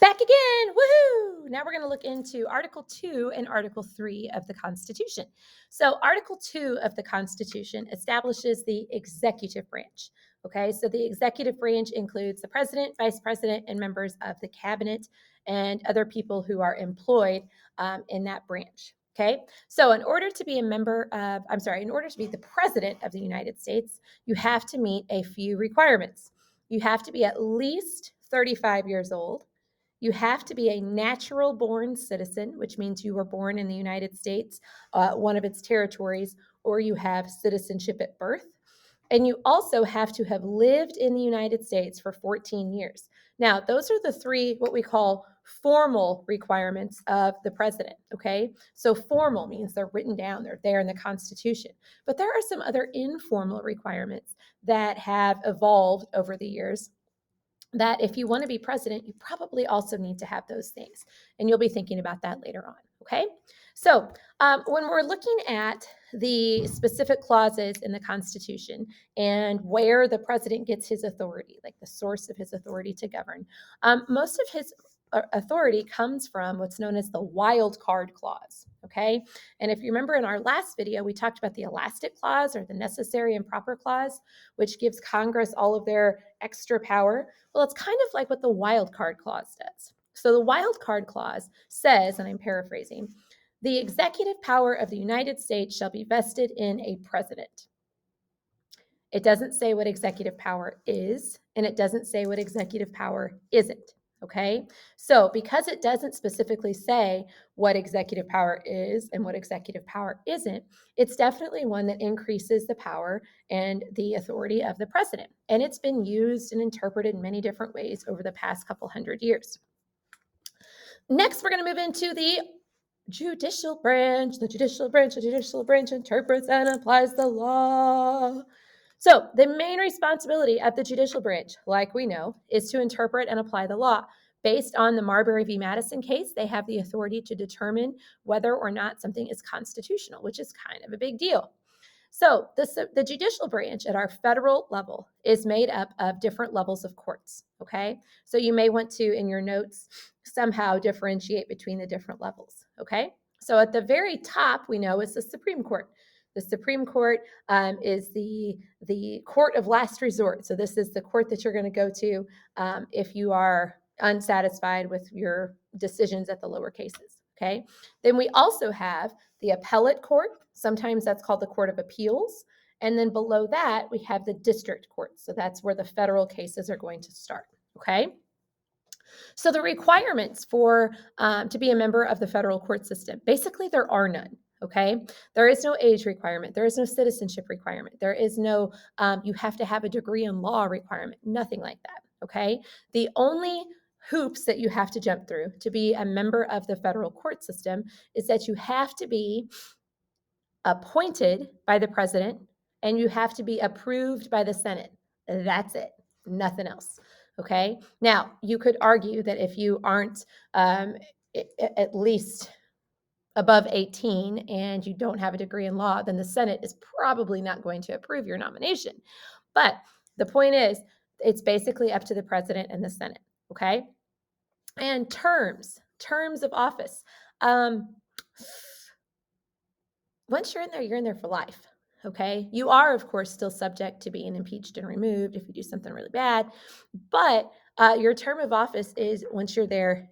Back again. Woohoo! Now we're going to look into Article 2 and Article 3 of the Constitution. So, Article 2 of the Constitution establishes the executive branch. Okay, so the executive branch includes the president, vice president, and members of the cabinet and other people who are employed in that branch. Okay, so in order to be the president of the United States, you have to meet a few requirements. You have to be at least 35 years old. You have to be a natural born citizen, which means you were born in the United States, one of its territories, or you have citizenship at birth. And you also have to have lived in the United States for 14 years. Now, those are the three, what we call formal requirements of the president, okay? So formal means they're written down, they're there in the Constitution. But there are some other informal requirements that have evolved over the years that if you want to be president, you probably also need to have those things. And you'll be thinking about that later on, okay? So when we're looking at the specific clauses in the Constitution and where the president gets his authority, like the source of his authority to govern, most of his authority comes from what's known as the wild card clause, okay? And if you remember in our last video, we talked about the elastic clause or the necessary and proper clause, which gives Congress all of their extra power. Well, it's kind of like what the wild card clause does. So the wild card clause says, and I'm paraphrasing, the executive power of the United States shall be vested in a president. It doesn't say what executive power is, and it doesn't say what executive power isn't. Okay, so because it doesn't specifically say what executive power is and what executive power isn't, it's definitely one that increases the power and the authority of the president. And it's been used and interpreted in many different ways over the past couple hundred years. Next, we're going to move into the judicial branch. The judicial branch interprets and applies the law. So the main responsibility of the judicial branch, like we know, is to interpret and apply the law. Based on the Marbury v. Madison case, they have the authority to determine whether or not something is constitutional, which is kind of a big deal. So the judicial branch at our federal level is made up of different levels of courts, okay? So you may want to, in your notes, somehow differentiate between the different levels, okay? So at the very top, we know is the Supreme Court. The Supreme Court is the court of last resort. So this is the court that you're going to go to if you are unsatisfied with your decisions at the lower cases, okay? Then we also have the appellate court. Sometimes that's called the Court of Appeals. And then below that, we have the district court. So that's where the federal cases are going to start, okay? So the requirements for to be a member of the federal court system, basically there are none. Okay, there is no age requirement. There is no citizenship requirement. There is no you have to have a degree in law requirement. Nothing like that. Okay, the only hoops that you have to jump through to be a member of the federal court system is that you have to be appointed by the president and you have to be approved by the Senate. That's it. Nothing else. Okay. Now, you could argue that if you aren't at least above 18 and you don't have a degree in law, then the Senate is probably not going to approve your nomination. But the point is, it's basically up to the president and the Senate. Okay. And terms of office. Once you're in there for life. Okay. You are, of course, still subject to being impeached and removed if you do something really bad. But your term of office is once you're there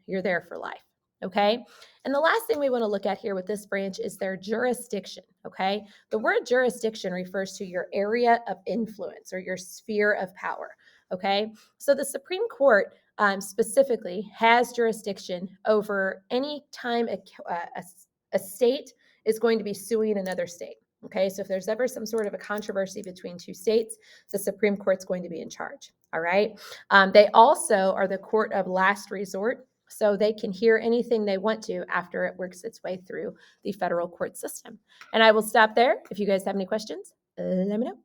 for life. Okay. And the last thing we want to look at here with this branch is their jurisdiction. Okay. The word jurisdiction refers to your area of influence or your sphere of power. Okay. So the Supreme Court specifically has jurisdiction over any time a state is going to be suing another state. Okay, so if there's ever some sort of a controversy between two states, the Supreme Court's going to be in charge. All right. They also are the court of last resort, so they can hear anything they want to after it works its way through the federal court system. And I will stop there. If you guys have any questions, let me know.